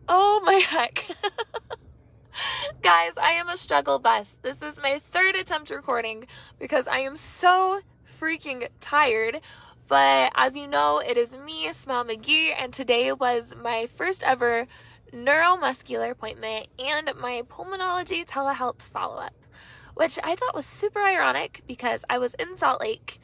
Oh my heck. Guys, I am a struggle bus. This is my third attempt recording because I am so freaking tired. But as you know, it is me, Smile McGee, and today was my first ever neuromuscular appointment and my pulmonology telehealth follow-up, which I thought was super ironic because I was in Salt Lake,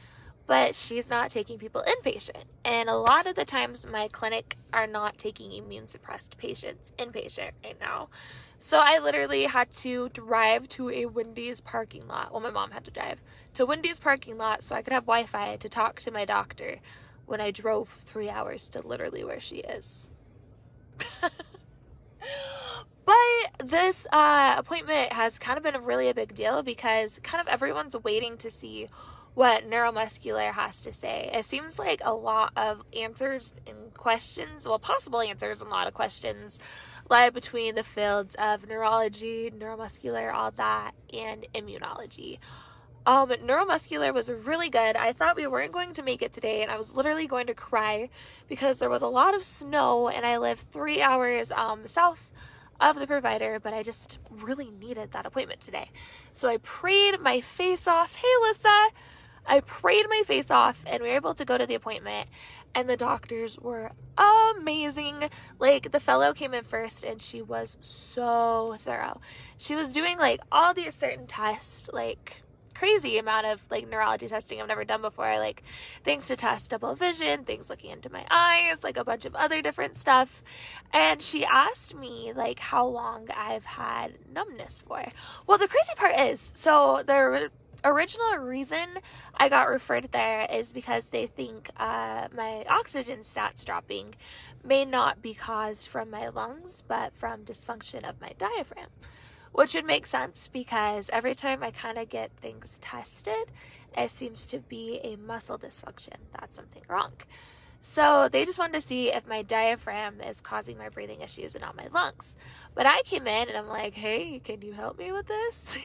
but she's not taking people inpatient. And a lot of the times my clinic are not taking immune suppressed patients inpatient right now. So I literally had to drive to a Wendy's parking lot. Well, my mom had to drive to Wendy's parking lot so I could have Wi-Fi to talk to my doctor when I drove 3 hours to literally where she is. But this appointment has kind of been really a big deal because kind of everyone's waiting to see what Neuromuscular has to say. It seems like a lot of answers and questions, well, possible answers and a lot of questions lie between the fields of neurology, neuromuscular, all that, and immunology. Neuromuscular was really good. I thought we weren't going to make it today, and I was literally going to cry because there was a lot of snow, and I live 3 hours south of the provider, but I just really needed that appointment today. So I prayed my face off. Hey, Lissa! I prayed my face off, and we were able to go to the appointment, and the doctors were amazing. Like, the fellow came in first, and she was so thorough. She was doing, like, all these certain tests, like, crazy amount of like neurology testing I've never done before, like things to test double vision, things looking into my eyes, like a bunch of other different stuff. And she asked me like how long I've had numbness for. Well, the crazy part is, so the original reason I got referred there is because they think my oxygen stats dropping may not be caused from my lungs, but from dysfunction of my diaphragm. Which would make sense because every time I kind of get things tested, it seems to be a muscle dysfunction. That's something wrong. So they just wanted to see if my diaphragm is causing my breathing issues and not my lungs. But I came in and I'm like, hey, can you help me with this?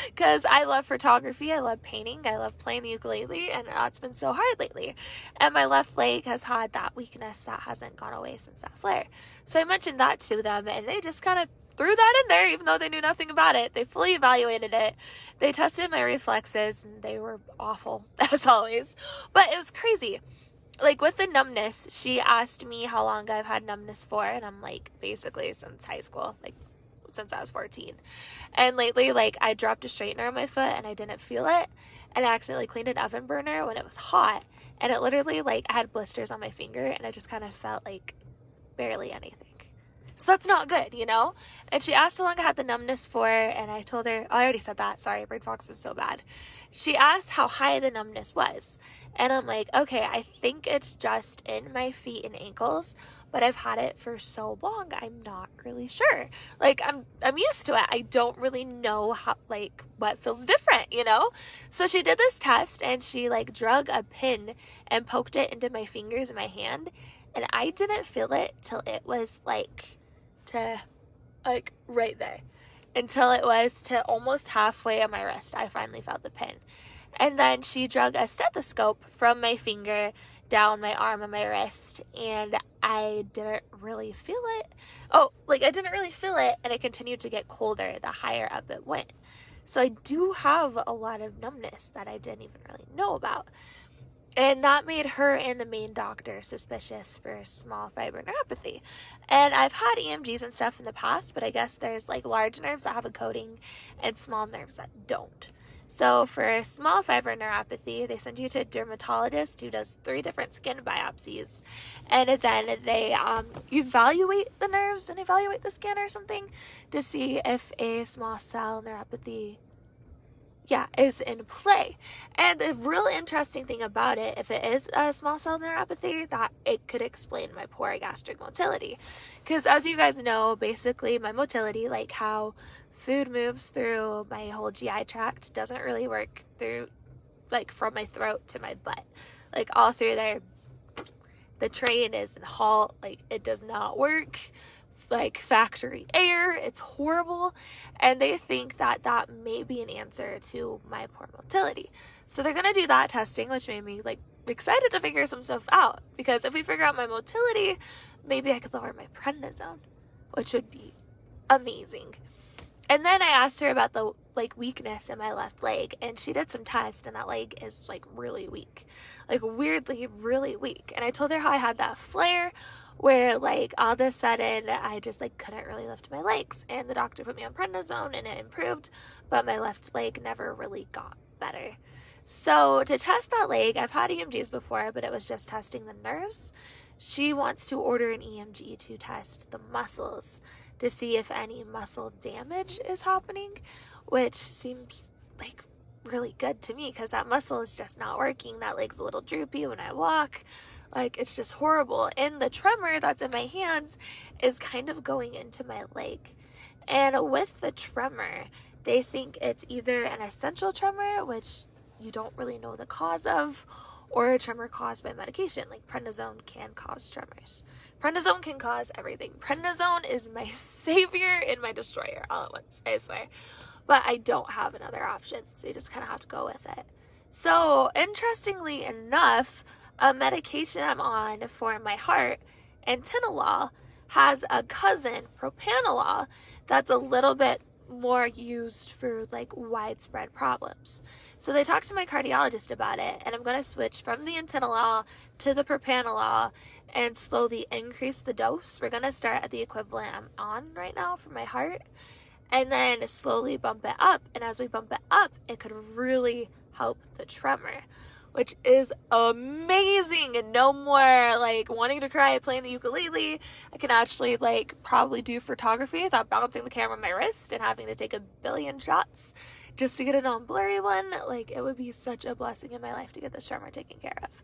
Because I love photography, I love painting, I love playing the ukulele, and it's been so hard lately. And my left leg has had that weakness that hasn't gone away since that flare. So I mentioned that to them, and they just kind of threw that in there, even though they knew nothing about it. They fully evaluated it. They tested my reflexes, and they were awful, as always. But it was crazy. Like, with the numbness, she asked me how long I've had numbness for, and I'm like, basically since high school, like, since I was 14. And lately, like, I dropped a straightener on my foot, and I didn't feel it, and I accidentally cleaned an oven burner when it was hot, and it literally, like, I had blisters on my finger, and I just kind of felt like barely anything. So that's not good, you know? And she asked how long I had the numbness for, and I told her, oh, I already said that. Sorry, brain fox was so bad. She asked how high the numbness was. And I'm like, okay, I think it's just in my feet and ankles, but I've had it for so long, I'm not really sure. Like, I'm used to it. I don't really know how, like, what feels different, you know? So she did this test, and she, like, drug a pin and poked it into my fingers and my hand, and I didn't feel it till it was, like, to like right there, until it was to almost halfway on my wrist. I finally felt the pin. And then she drug a stethoscope from my finger down my arm and my wrist, and I didn't really feel it. I didn't really feel it, and it continued to get colder the higher up it went. So I do have a lot of numbness that I didn't even really know about. And that made her and the main doctor suspicious for small fiber neuropathy. And I've had EMGs and stuff in the past, but I guess there's like large nerves that have a coating and small nerves that don't. So for small fiber neuropathy, they send you to a dermatologist who does 3 different skin biopsies. And then they evaluate the nerves and evaluate the skin or something to see if a small cell neuropathy is in play. And the real interesting thing about it, if it is a small cell neuropathy, that it could explain my poor gastric motility. Because as you guys know, basically my motility, like how food moves through my whole GI tract, doesn't really work through, like, from my throat to my butt. Like, all through there, the train is in halt, like, it does not work. Like factory air, it's horrible, and they think that that may be an answer to my poor motility. So they're gonna do that testing, which made me like excited to figure some stuff out, because if we figure out my motility, maybe I could lower my prednisone, which would be amazing. And then I asked her about the weakness in my left leg, and she did some tests, and that leg is really weak, weirdly really weak. And I told her how I had that flare where all of a sudden I just couldn't really lift my legs, and the doctor put me on prednisone and it improved, but my left leg never really got better. So to test that leg, I've had EMGs before, but it was just testing the nerves. She wants to order an EMG to test the muscles to see if any muscle damage is happening, which seems really good to me, because that muscle is just not working. That leg's a little droopy when I walk. It's just horrible. And the tremor that's in my hands is kind of going into my leg. And with the tremor, they think it's either an essential tremor, which you don't really know the cause of, or a tremor caused by medication. Prednisone can cause tremors. Prednisone can cause everything. Prednisone is my savior and my destroyer all at once, I swear. But I don't have another option, so you just kind of have to go with it. So, interestingly enough, a medication I'm on for my heart, Antinolol, has a cousin, Propanolol, that's a little bit more used for widespread problems. So they talked to my cardiologist about it, and I'm going to switch from the Antinolol to the Propanolol and slowly increase the dose. We're going to start at the equivalent I'm on right now for my heart, and then slowly bump it up. And as we bump it up, it could really help the tremor, which is amazing. And no more wanting to cry playing the ukulele. I can actually probably do photography without balancing the camera on my wrist and having to take a billion shots just to get a non-blurry one. It would be such a blessing in my life to get this tremor taken care of.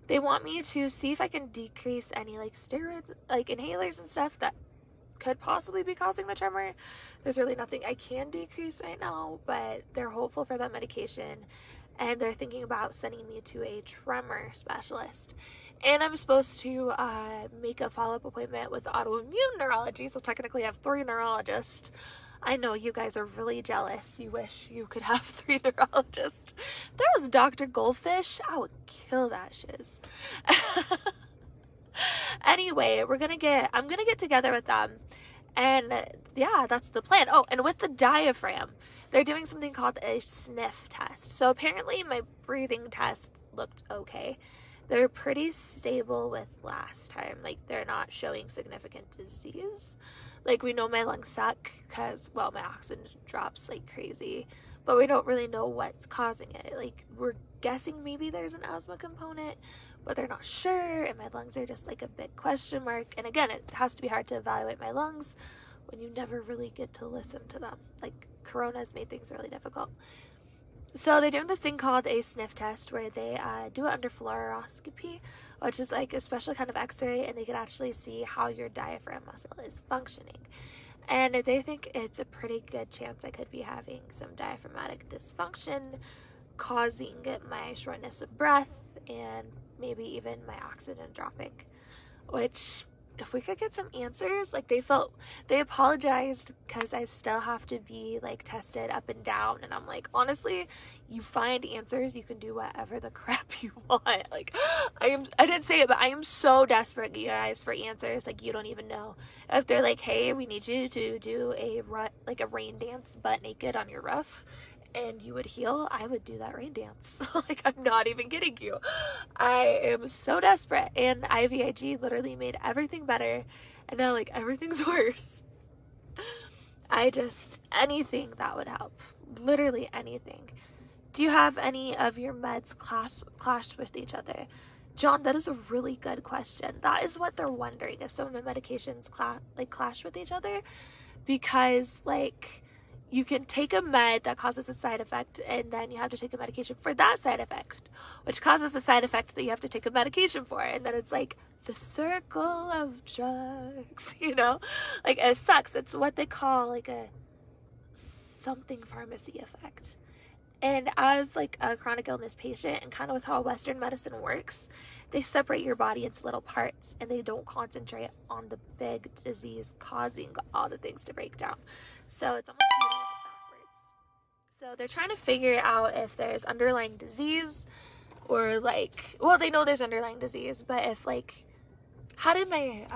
They want me to see if I can decrease any steroids, inhalers and stuff that could possibly be causing the tremor. There's really nothing I can decrease right now, but they're hopeful for that medication, and they're thinking about sending me to a tremor specialist. And I'm supposed to make a follow-up appointment with autoimmune neurology, so technically I have 3 neurologists. I know you guys are really jealous. You wish you could have 3 neurologists. If there was Dr. Goldfish, I would kill that shiz. Anyway, I'm gonna get together with them, and yeah, that's the plan. Oh, and with the diaphragm, they're doing something called a sniff test. So apparently my breathing test looked okay. They're pretty stable with last time. They're not showing significant disease. We know my lungs suck because, well, my oxygen drops like crazy, but we don't really know what's causing it. We're guessing maybe there's an asthma component, but they're not sure, and my lungs are just a big question mark. And again, it has to be hard to evaluate my lungs when you never really get to listen to them. Corona's made things really difficult. So they're doing this thing called a sniff test, where they do it under fluoroscopy, which is a special kind of x-ray, and they can actually see how your diaphragm muscle is functioning. And they think it's a pretty good chance I could be having some diaphragmatic dysfunction, causing my shortness of breath and maybe even my oxygen dropping, which, if we could get some answers. They apologized because I still have to be tested up and down, and I'm honestly, you find answers, you can do whatever the crap you want. I didn't say it, but I am so desperate, you guys, for answers. You don't even know. If they're hey, we need you to do a rain dance butt naked on your roof and you would heal, I would do that rain dance. I'm not even kidding you. I am so desperate, and IVIG literally made everything better, and now everything's worse. Anything that would help. Literally anything. Do you have any of your meds clash with each other? John, that is a really good question. That is what they're wondering, if some of my medications clash with each other, because you can take a med that causes a side effect, and then you have to take a medication for that side effect, which causes a side effect that you have to take a medication for. And then it's the circle of drugs, it sucks. It's what they call a something pharmacy effect. And as a chronic illness patient, and kind of with how Western medicine works, they separate your body into little parts, and they don't concentrate on the big disease causing all the things to break down. So it's almost a little backwards. So they're trying to figure out if there's underlying disease or like, well, they know there's underlying disease, but if like, how did my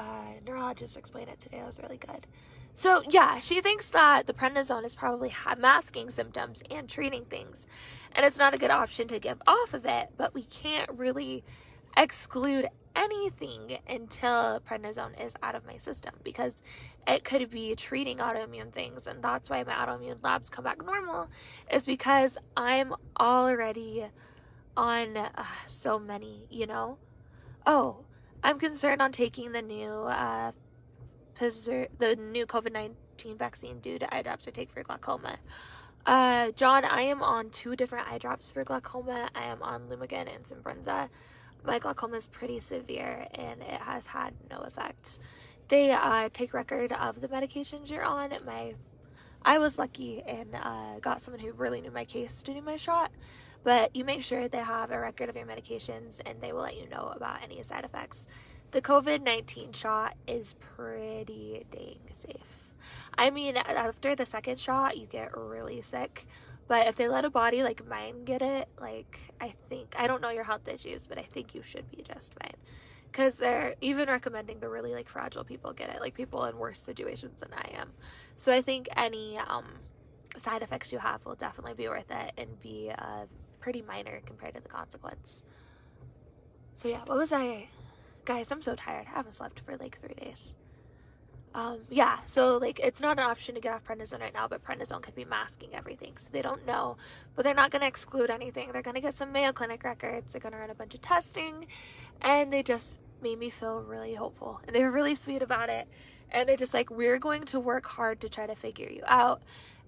neurologist explain it today? That was really good. So yeah, she thinks that the prednisone is probably masking symptoms and treating things, and it's not a good option to give off of it, but we can't really exclude anything until prednisone is out of my system, because it could be treating autoimmune things, and that's why my autoimmune labs come back normal, is because I'm already on so many, you know? Oh, I'm concerned on taking the new COVID-19 vaccine due to eye drops I take for glaucoma. John, I am on 2 different eye drops for glaucoma. I am on Lumigan and Simbrinza. My glaucoma is pretty severe and it has had no effect. They take record of the medications you're on. I was lucky and got someone who really knew my case to do my shot. But you make sure they have a record of your medications and they will let you know about any side effects. The COVID-19 shot is pretty dang safe. I mean, after the second shot, you get really sick. But if they let a body like mine get it, like, I don't know your health issues, but I think you should be just fine. Because they're even recommending the really like fragile people get it, like people in worse situations than I am. So I think any side effects you have will definitely be worth it and be pretty minor compared to the consequence. So yeah, what was I? Guys, I'm so tired. I haven't slept for like 3 days. Yeah, so like it's not an option to get off prednisone right now, but prednisone could be masking everything. So they don't know, but they're not going to exclude anything. They're going to get some Mayo Clinic records. They're going to run a bunch of testing, and they just made me feel really hopeful. And they were really sweet about it. And they're just like, we're going to work hard to try to figure you out.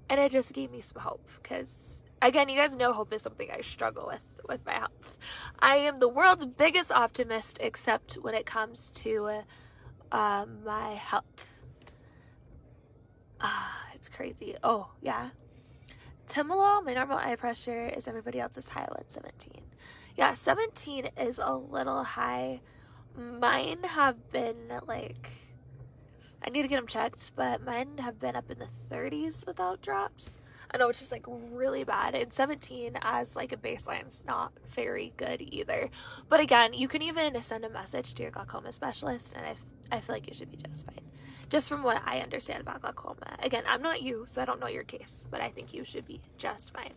And it just gave me some hope, because again, you guys know hope is something I struggle with my health. I am the world's biggest optimist, except when it comes to my health. It's crazy. Oh, yeah. Timolol, my normal eye pressure is everybody else's high one, 17. Yeah, 17 is a little high. Mine have been like, I need to get them checked, but mine have been up in the 30s without drops. I know, which is like really bad. And 17 as like a baseline's not very good either. But again, you can even send a message to your glaucoma specialist, and I feel like you should be just fine. Just from what I understand about glaucoma. Again, I'm not you, so I don't know your case, but I think you should be just fine.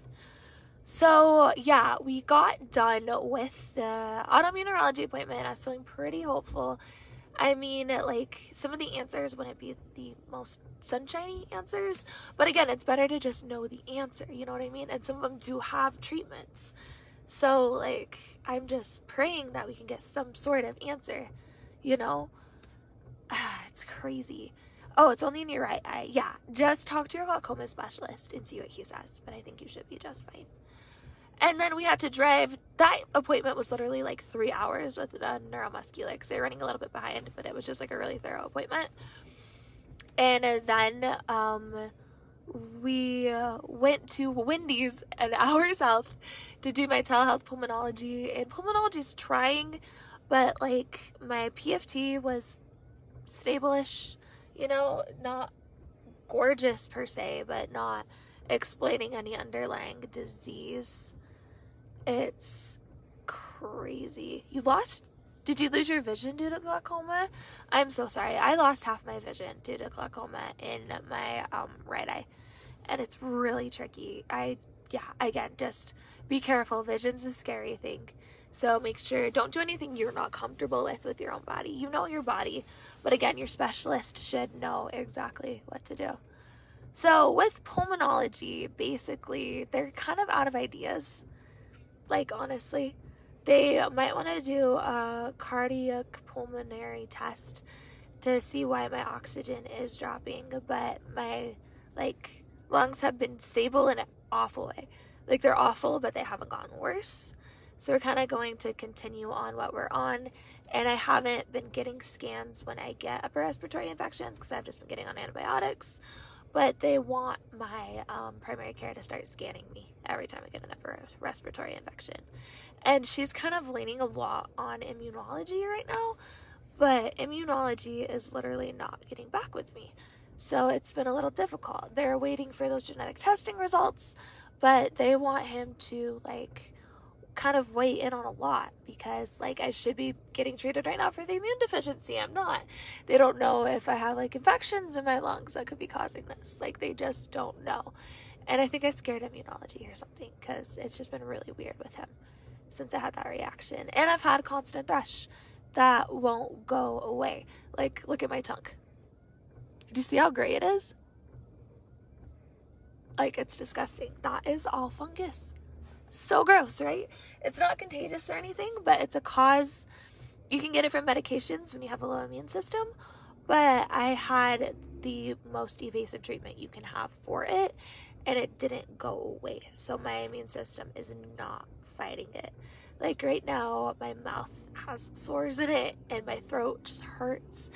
So yeah, we got done with the autoimmune neurology appointment. I was feeling pretty hopeful. I mean, like, some of the answers wouldn't be the most sunshiny answers, but again, it's better to just know the answer, you know what I mean? And some of them do have treatments. So, like, I'm just praying that we can get some sort of answer, you know? It's crazy. Oh, it's only in your right eye. Yeah, just talk to your glaucoma specialist and see what he says, but I think you should be just fine. And then we had to drive. That appointment was literally like 3 hours with Neuromuscular, because they're running a little bit behind, but it was just like a really thorough appointment. And then we went to Wendy's an hour south to do my telehealth pulmonology. And pulmonology's trying, but like my PFT was stable-ish, you know, not gorgeous per se, but not explaining any underlying disease. It's crazy. Did you lose your vision due to glaucoma? I'm so sorry. I lost half my vision due to glaucoma in my right eye. And it's really tricky. Again, just be careful. Vision's a scary thing. So make sure, don't do anything you're not comfortable with your own body. You know your body. But again, your specialist should know exactly what to do. So with pulmonology, basically, they're kind of out of ideas. Like, honestly, they might want to do a cardiac pulmonary test to see why my oxygen is dropping, but my, like, lungs have been stable in an awful way. Like, they're awful, but they haven't gotten worse. So we're kind of going to continue on what we're on, and I haven't been getting scans when I get upper respiratory infections, because I've just been getting on antibiotics. But they want my primary care to start scanning me every time I get an upper respiratory infection. And she's kind of leaning a lot on immunology right now, but immunology is literally not getting back with me. So it's been a little difficult. They're waiting for those genetic testing results, but they want him to, like, kind of weigh in on a lot because like I should be getting treated right now for the immune deficiency. I'm not. They don't know if I have like infections in my lungs that could be causing this. Like they just don't know. And I think I scared immunology or something because it's just been really weird with him since I had that reaction. And I've had constant thrush that won't go away. Like, look at my tongue. Do you see how gray it is? Like, it's disgusting. That is all fungus. So gross, right? It's not contagious or anything, but it's a cause. You can get it from medications when you have a low immune system, but I had the most evasive treatment you can have for it, and it didn't go away. So my immune system is not fighting it. Like right now, my mouth has sores in it, and my throat just hurts,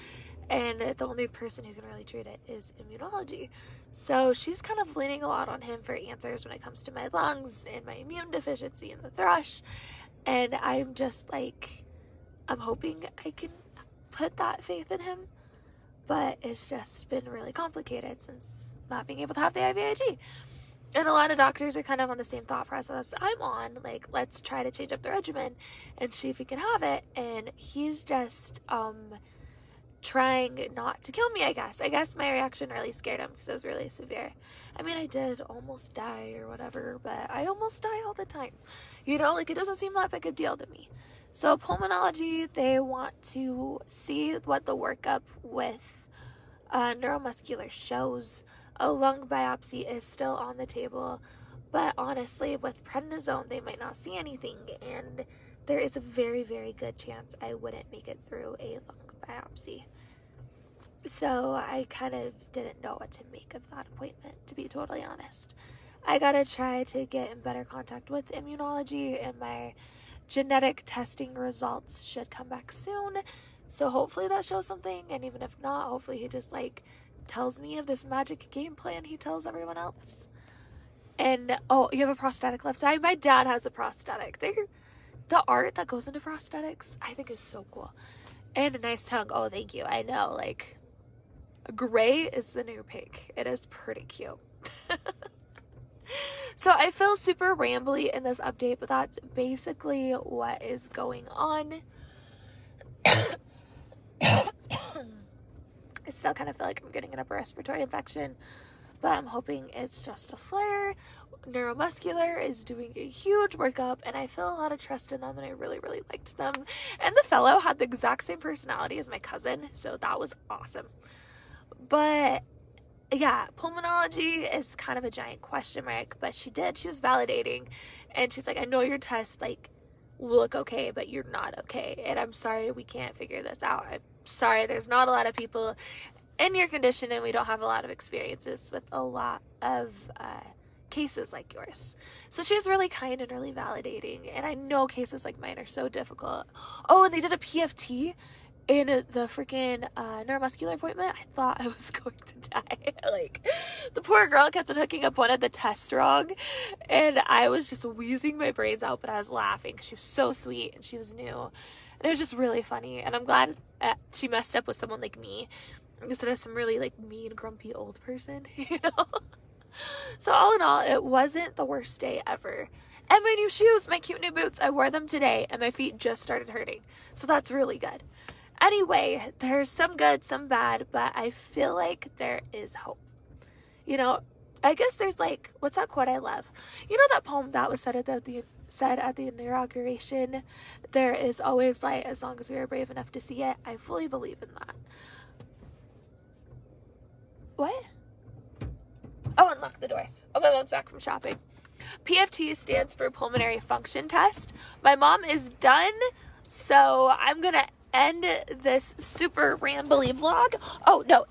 and the only person who can really treat it is immunology. So she's kind of leaning a lot on him for answers when it comes to my lungs and my immune deficiency and the thrush. And I'm just like, I'm hoping I can put that faith in him. But it's just been really complicated since not being able to have the IVIG. And a lot of doctors are kind of on the same thought process I'm on. Like, let's try to change up the regimen and see if we can have it. And he's just, trying not to kill me, I guess. I guess my reaction really scared him because it was really severe. I mean, I did almost die or whatever, but I almost die all the time. You know, like it doesn't seem that big a deal to me. So pulmonology, they want to see what the workup with neuromuscular shows. A lung biopsy is still on the table, but honestly, with prednisone, they might not see anything, and there is a very, very good chance I wouldn't make it through a lung biopsy. So I kind of didn't know what to make of that appointment, to be totally honest. I gotta try to get in better contact with immunology, and my genetic testing results should come back soon. So hopefully that shows something, and even if not, hopefully he just like tells me of this magic game plan he tells everyone else. And oh, you have a prosthetic left eye? My dad has a prosthetic. The art that goes into prosthetics, I think is so cool. And a nice tongue. Oh, thank you. I know, like, gray is the new pink. It is pretty cute. So I feel super rambly in this update, but that's basically what is going on. I still kind of feel like I'm getting an upper respiratory infection, but I'm hoping it's just a flare. Neuromuscular is doing a huge workup, and I feel a lot of trust in them, and I really, really liked them. And the fellow had the exact same personality as my cousin, so that was awesome. But yeah, pulmonology is kind of a giant question mark, but she was validating, and she's like, I know your tests like look okay, but you're not okay, and I'm sorry we can't figure this out. I'm sorry there's not a lot of people in your condition, and we don't have a lot of experiences with a lot of cases like yours. So she's really kind and really validating, and I know cases like mine are so difficult. Oh, and they did a PFT in the freaking neuromuscular appointment. I thought I was going to die. Like, the poor girl kept on hooking up one of the tests wrong, and I was just wheezing my brains out, but I was laughing because she was so sweet and she was new, and it was just really funny. And I'm glad she messed up with someone like me instead of some really like mean, grumpy old person, you know. So all in all, it wasn't the worst day ever. And my new shoes, my cute new boots, I wore them today, and my feet just started hurting. So that's really good. Anyway, there's some good, some bad, but I feel like there is hope. You know, I guess there's like, what's that quote I love? You know that poem that was said at the inauguration? There is always light as long as we are brave enough to see it. I fully believe in that. What? Oh, unlock the door. Oh, my mom's back from shopping. PFT stands for pulmonary function test. My mom is done, so I'm gonna end this super rambly vlog. Oh, no,